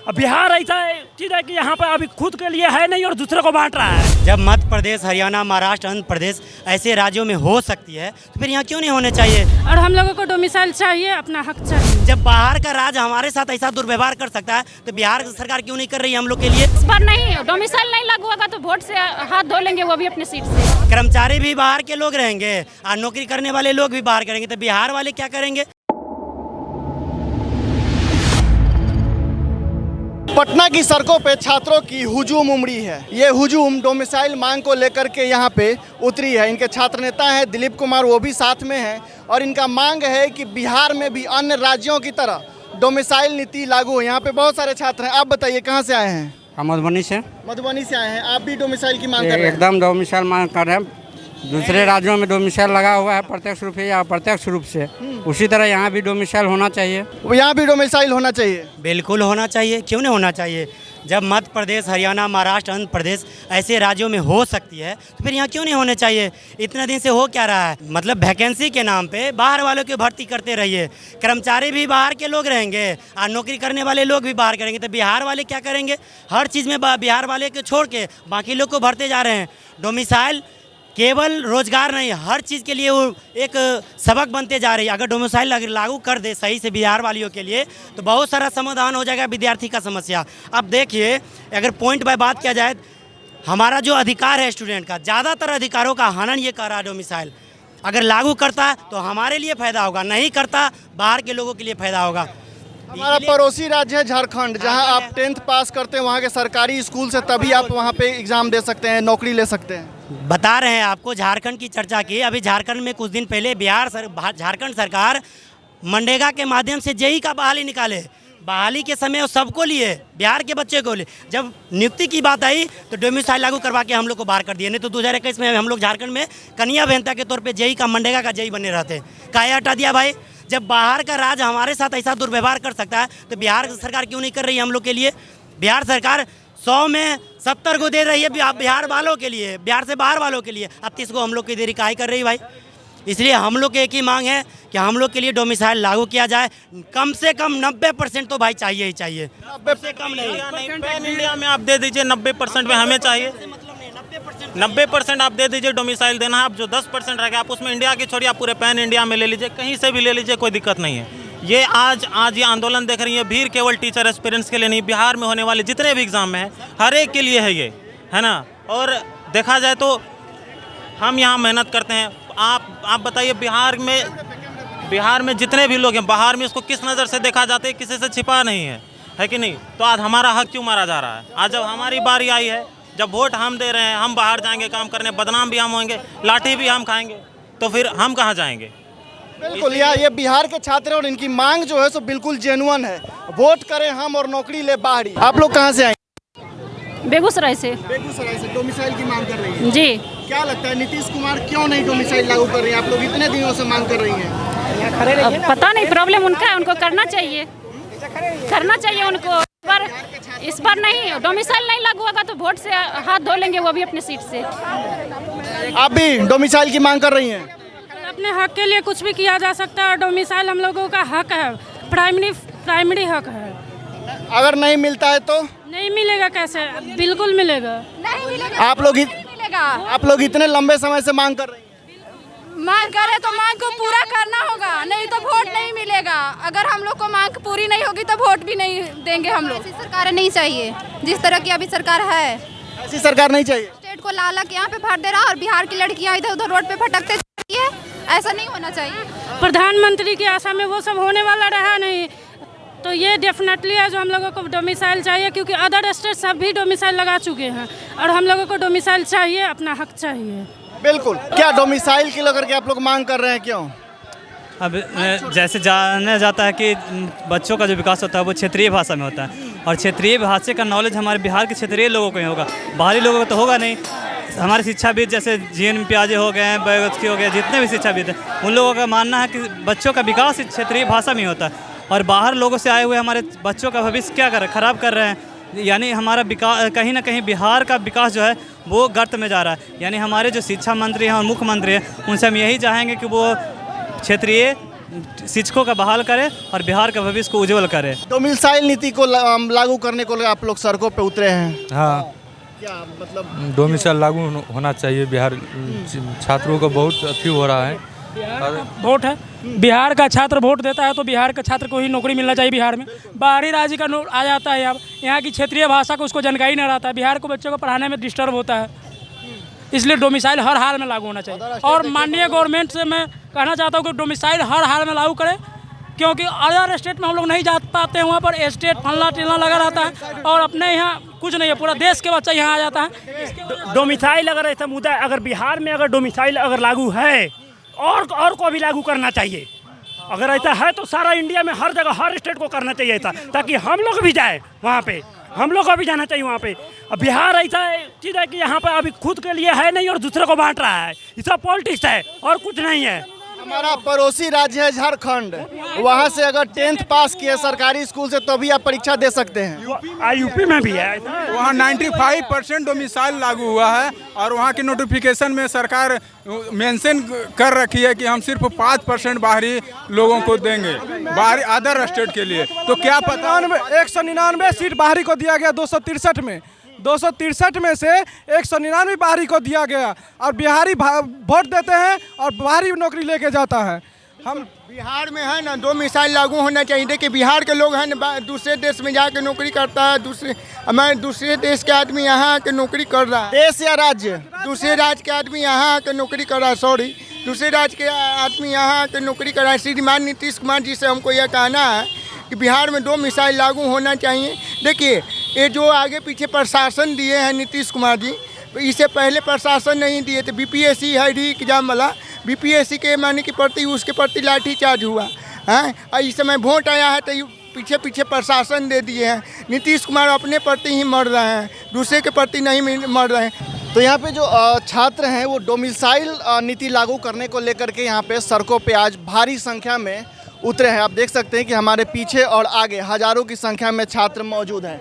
अब बिहार ऐसा चीज़ है कि यहाँ पर अभी खुद के लिए है नहीं और दूसरे को बांट रहा है। जब मध्य प्रदेश, हरियाणा, महाराष्ट्र, आंध्र प्रदेश ऐसे राज्यों में हो सकती है तो फिर यहाँ क्यों नहीं होने चाहिए? और हम लोगों को डोमिसाइल चाहिए, अपना हक चाहिए। जब बाहर का राज्य हमारे साथ ऐसा दुर्व्यवहार कर सकता है तो बिहार सरकार क्यों नहीं कर रही है हम लोग के लिए? इस बार नहीं, डोमिसाइल नहीं लागू होगा तो वोट से हाथ धो लेंगे, वो भी अपनी सीट से। कर्मचारी भी बाहर के लोग रहेंगे और नौकरी करने वाले लोग भी बाहर करेंगे, तो बिहार वाले क्या करेंगे? पटना की सड़कों पे छात्रों की हुजूम उमड़ी है। ये हुजूम डोमिसाइल मांग को लेकर के यहाँ पे उतरी है। इनके छात्र नेता हैं दिलीप कुमार, वो भी साथ में हैं और इनका मांग है कि बिहार में भी अन्य राज्यों की तरह डोमिसाइल नीति लागू हो। यहाँ पे बहुत सारे छात्र हैं। आप बताइए कहाँ से आए हैं? हम मधुबनी से आए हैं। आप भी डोमिसाइल की मांग कर रहे हैं? एकदम डोमिसाइल मांग कर रहे हैं। दूसरे राज्यों में डोमिसाइल लगा हुआ है प्रत्यक्ष रूप से या अप्रत्यक्ष रूप से, उसी तरह यहाँ भी डोमिसाइल होना चाहिए। यहाँ भी डोमिसाइल होना चाहिए? बिल्कुल होना चाहिए, क्यों नहीं होना चाहिए? जब मध्य प्रदेश, हरियाणा, महाराष्ट्र, आंध्र प्रदेश ऐसे राज्यों में हो सकती है तो फिर यहाँ क्यों नहीं होने चाहिए? इतने दिन से हो क्या रहा है? मतलब वैकेंसी के नाम पे बाहर वालों की भर्ती करते रहिए, कर्मचारी भी बाहर के लोग रहेंगे और नौकरी करने वाले लोग भी बाहर करेंगे, तो बिहार वाले क्या करेंगे? हर चीज़ में बिहार वाले को छोड़ के बाकी लोग को भरते जा रहे हैं। डोमिसाइल केवल रोजगार नहीं, हर चीज़ के लिए वो एक सबक बनते जा रही है। अगर डोमिसाइल लागू कर दे सही से बिहार वालियों के लिए तो बहुत सारा समाधान हो जाएगा विद्यार्थी का समस्या। अब देखिए, अगर पॉइंट बाय बात किया जाए, हमारा जो अधिकार है स्टूडेंट का, ज़्यादातर अधिकारों का हनन ये कर रहा है डोमिसाइल। अगर लागू करता तो हमारे लिए फ़ायदा होगा, नहीं करता बाहर के लोगों के लिए फ़ायदा होगा। हमारा पड़ोसी राज्य है झारखंड, जहां आप 10th पास करते हैं वहां के सरकारी स्कूल से, तभी आप वहां पे एग्जाम दे सकते हैं, नौकरी ले सकते हैं। बता रहे हैं आपको, झारखंड की चर्चा की। अभी झारखंड में कुछ दिन पहले झारखंड सरकार मनरेगा के माध्यम से जेई का बहाली निकाले। बहाली के समय वो सबको लिए, बिहार के बच्चे को लिए। जब नियुक्ति की बात आई तो डोमिसाइल लागू करवा के हम लोग को बाहर कर दिए। नहीं तो 2021 में हम लोग झारखंड में कन्या अभियंता के तौर पे जेई का, मनरेगा का जेई बने रहते। काहे हटा दिया भाई? जब बाहर का राज्य हमारे साथ ऐसा दुर्व्यवहार कर सकता है तो बिहार सरकार क्यों नहीं कर रही है हम लोग के लिए? बिहार सरकार 100 में 70 को दे रही है बिहार वालों के लिए, बिहार से बाहर वालों के लिए। 38 को हम लोग की देरी काहे कर रही भाई? इसलिए हम लोग की एक ही मांग है कि हम लोग के लिए डोमिसाइल लागू किया जाए। कम से कम 90% तो भाई चाहिए ही चाहिए, 90 से कम नहीं। पैन इंडिया में आप दे दीजिए, 90% में हमें चाहिए। 90% आप दे दीजिए डोमिसाइल देना। आप जो 10% रहेगा आप उसमें इंडिया की छोड़िए, आप पूरे पैन इंडिया में ले लीजिए, कहीं से भी ले लीजिए, कोई दिक्कत नहीं है। ये आज ये आंदोलन देख रही है भीड़ केवल टीचर एस्पिरेंट्स के लिए नहीं, बिहार में होने वाले जितने भी एग्जाम हैं हर एक के लिए है ये, है ना। और देखा जाए तो हम यहाँ मेहनत करते हैं। आप बताइए, बिहार में जितने भी लोग हैं, बाहर में इसको किस नज़र से देखा जाता है? किसी से छिपा नहीं है कि नहीं? तो आज हमारा हक क्यों मारा जा रहा है? आज जब हमारी बारी आई है, जब वोट हम दे रहे हैं, हम बाहर जाएंगे काम करने, बदनाम भी हम होंगे, लाठी भी हम खाएंगे, तो फिर हम कहाँ जाएंगे? बिल्कुल, ये बिहार के छात्र और इनकी मांग जो है सो बिल्कुल जेन्युइन है। वोट करें हम और नौकरी ले बाहरी। आप लोग कहाँ से आए? बेगूसराय से। डोमिसाइल की मांग कर रही है जी। क्या लगता है नीतीश कुमार क्यों नहीं डोमिसाइल लागू कर रही है? आप लोग इतने दिनों से मांग कर रही हैं। अब पता नहीं, प्रॉब्लम उनका है, उनको करना चाहिए उनको। पर इस बार नहीं, डोमिसाइल नहीं लागू होगा तो वोट से हाथ धो लेंगे, वो भी अपनी सीट से। आप भी डोमिसाइल की मांग कर रही हैं? अपने हक के लिए कुछ भी किया जा सकता है। डोमिसाइल हम लोगों का हक है, प्राइमरी हक है। अगर नहीं मिलता है तो? नहीं मिलेगा। कैसे? बिल्कुल मिलेगा। नहीं मिलेगा। आप लोग इतने लंबे समय से मांग कर रही हैं। मांग करे तो मांग को पूरा करना होगा, नहीं तो वोट नहीं मिलेगा। अगर हम लोग को मांग पूरी नहीं होगी तो वोट भी नहीं देंगे हम लोग। ऐसी सरकार नहीं चाहिए जिस तरह की अभी सरकार है। ऐसी सरकार नहीं चाहिए। स्टेट को लालक यहाँ पे भर दे रहा और बिहार की लड़कियाँ इधर उधर रोड पे भटकते है, ऐसा नहीं होना चाहिए। प्रधानमंत्री की आशा में वो सब होने वाला रहा नहीं, तो ये डेफिनेटली है जो हम लोगों को डोमिसाइल चाहिए, क्योंकि अदर स्टेट सब भी डोमिसाइल लगा चुके हैं और हम लोगों को डोमिसाइल चाहिए, अपना हक चाहिए। बिल्कुल। क्या डोमिसाइल की लेकर के आप लोग मांग कर रहे हैं? क्यों? अब जैसे जाना जाता है कि बच्चों का जो विकास होता है वो क्षेत्रीय भाषा में होता है, और क्षेत्रीय भाषा का नॉलेज हमारे बिहार के क्षेत्रीय लोगों को ही होगा, बाहरी लोगों को तो होगा नहीं। हमारे शिक्षाविद जैसे जीएन प्याजे हो गए, बैगस्की हो गए, जितने भी शिक्षाविद हैं उन लोगों का मानना है कि बच्चों का विकास क्षेत्रीय भाषा में ही होता है, और बाहर लोगों से आए हुए हमारे बच्चों का भविष्य क्या खराब कर रहे हैं। यानी हमारा विकास, कहीं ना कहीं बिहार का विकास जो है वो गर्त में जा रहा है। यानी हमारे जो शिक्षा मंत्री हैं और मुख्यमंत्री हैं उनसे हम यही चाहेंगे कि वो क्षेत्रीय शिक्षकों का बहाल करे और बिहार का भविष्य को उज्जवल करे। डोमिसाइल नीति को लागू करने को आप लोग सड़कों पे उतरे हैं। हाँ, क्या मतलब डोमिसाइल लागू होना चाहिए। बिहार छात्रों को बहुत अथी हो रहा है। वोट है, बिहार का छात्र वोट देता है तो बिहार के छात्र को ही नौकरी मिलना चाहिए। बिहार में बाहरी राज्य का आ जाता है, अब यहाँ की क्षेत्रीय भाषा को उसको जानकारी नहीं रहता है, बिहार को बच्चों को पढ़ाने में डिस्टर्ब होता है। इसलिए डोमिसाइल हर हाल में लागू होना चाहिए। और माननीय गवर्नमेंट से मैं कहना चाहता हूँ कि डोमिसाइल हर हाल में लागू करे, क्योंकि अदर स्टेट में हम लोग नहीं जा पाते हैं, वहाँ पर स्टेट फलना टिलना लगा रहता है और अपने यहाँ कुछ नहीं है, पूरा देश के बच्चा यहाँ आ जाता है। डोमिसाइल अगर ऐसा मुद्दा अगर बिहार में अगर डोमिसाइल अगर लागू है और को भी लागू करना चाहिए। अगर ऐसा है तो सारा इंडिया में हर जगह हर स्टेट को करना चाहिए था, ताकि हम लोग भी जाए वहाँ पे, हम लोग को भी जाना चाहिए वहाँ पे। अब बिहार ऐसा चीज़ है कि यहाँ पे अभी खुद के लिए है नहीं और दूसरे को बांट रहा है। ये सब पॉलिटिक्स है और कुछ नहीं है। हमारा पड़ोसी राज्य है झारखंड, वहाँ से अगर 10th पास किए सरकारी स्कूल से तो भी आप परीक्षा दे सकते हैं। यूपी में भी है, वहाँ 95% डोमिसाइल लागू हुआ है और वहाँ की नोटिफिकेशन में सरकार मेंशन कर रखी है कि हम सिर्फ 5% बाहरी लोगों को देंगे, बाहरी अदर स्टेट के लिए। तो क्या पता 199 सीट बाहरी को दिया गया 263 में, 263 में से 199 बाहरी को दिया गया और बिहारी वोट देते हैं और बाहरी नौकरी लेके जाता है। हम बिहार में है ना डोमिसाइल लागू होना चाहिए। देखिए बिहार के लोग हैं ना दूसरे देश में जाके नौकरी करता है, दूसरे देश के आदमी यहाँ आके नौकरी कर रहा है। देश या राज्य? दूसरे राज्य के आदमी यहाँ आके नौकरी कर रहा है, सॉरी दूसरे राज्य के आदमी यहाँ आके नौकरी कर रहा है। श्रीमान नीतीश कुमार जी से हमको यह कहना है कि बिहार में डोमिसाइल लागू होना चाहिए। देखिए ये जो आगे पीछे प्रशासन दिए हैं नीतीश कुमार जी, इससे पहले प्रशासन नहीं दिए थे। बीपीएससी है री एग्जाम वाला, बीपीएससी के माने की प्रति उसके प्रति लाठीचार्ज हुआ है और इस समय वोट आया है तो पीछे पीछे प्रशासन दे दिए हैं। नीतीश कुमार अपने प्रति ही मर रहे हैं, दूसरे के प्रति नहीं मर रहे हैं। तो यहाँ पे जो छात्र हैं वो डोमिसाइल नीति लागू करने को लेकर के यहाँ पे सड़कों पे आज भारी संख्या में उतरे हैं। आप देख सकते हैं कि हमारे पीछे और आगे हजारों की संख्या में छात्र मौजूद हैं।